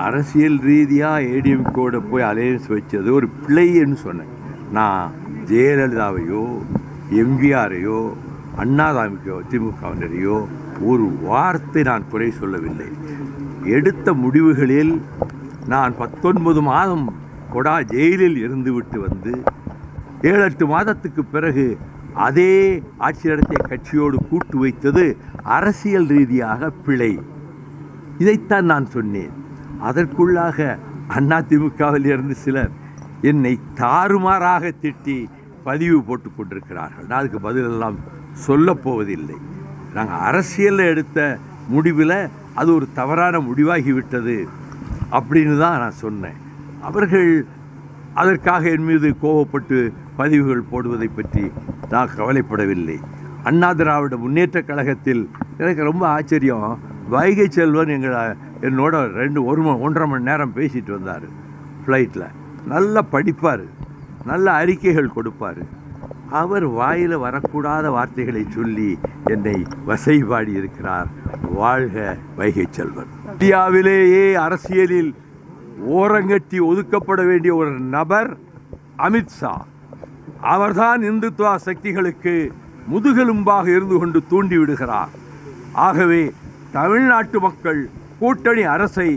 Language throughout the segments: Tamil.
அரசியல் ரீதியாக ஏடிஎம்கோட போய் அலையன்ஸ் வச்சது ஒரு பிள்ளைன்னு சொன்னேன். நான் ஜெயலலிதாவையோ எம்ஜிஆரையோ அண்ணாதாமிக்கோ திமுகவினரையோ ஒரு வார்த்தை நான் குறை சொல்லவில்லை. எடுத்த முடிவுகளில் நான் 19 மாதம் கொடா ஜெயிலில் இருந்துவிட்டு வந்து 7-8 மாதத்துக்கு பிறகு அதே ஆட்சி நடத்திய கட்சியோடு கூட்டு வைத்தது அரசியல் ரீதியாக பிழை. இதைத்தான் நான் சொன்னேன். அதற்குள்ளாக அதிமுகவில் இருந்து சிலர் என்னை தாறுமாறாக திட்டி பதிவு போட்டு கொண்டிருக்கிறார்கள். நான் அதுக்கு பதிலெல்லாம் சொல்லப்போவதில்லை. நாங்கள் அரசியலில் எடுத்த முடிவில் அது ஒரு தவறான முடிவாகிவிட்டது அப்படின்னு தான் நான் சொன்னேன். அவர்கள் அதற்காக என் மீது கோபப்பட்டு பதிவுகள் போடுவதை பற்றி நான் கவலைப்படவில்லை. அண்ணா திராவிட முன்னேற்ற கழகத்தில் எனக்கு ரொம்ப ஆச்சரியம். வைகை செல்வன் என்னோட 1.5 மணி நேரம் பேசிட்டு வந்தார் ஃப்ளைட்டில். நல்லா படிப்பார், நல்ல அறிக்கைகள் கொடுப்பார். அவர் வாயில் வரக்கூடாத வார்த்தைகளை சொல்லி என்னை வசைபாடி இருக்கிறார். வாழ்க வைகை செல்வன். இந்தியாவிலேயே அரசியலில் ஓரங்கட்டி ஒதுக்கப்பட வேண்டிய ஒரு நபர் அமித்ஷா. அவர்தான் இந்துத்துவ சக்திகளுக்கு முதுகெலும்பாக இருந்து கொண்டு தூண்டி விடுகிறார். ஆகவே தமிழ்நாட்டு மக்கள் கூட்டணி அரசை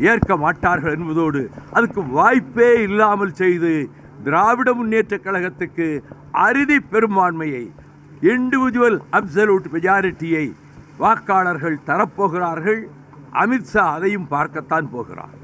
ஏற்க மாட்டார்கள் என்பதோடு அதுக்கு வாய்ப்பே இல்லாமல் செய்து திராவிட முன்னேற்ற கழகத்துக்கு அறுதி பெரும்பான்மையை, இண்டிவிஜுவல் அப்சல்யூட் மெஜாரிட்டியை வாக்காளர்கள் தரப்போகிறார்கள். அமித்ஷா அதையும் பார்க்கத்தான் போகிறார்.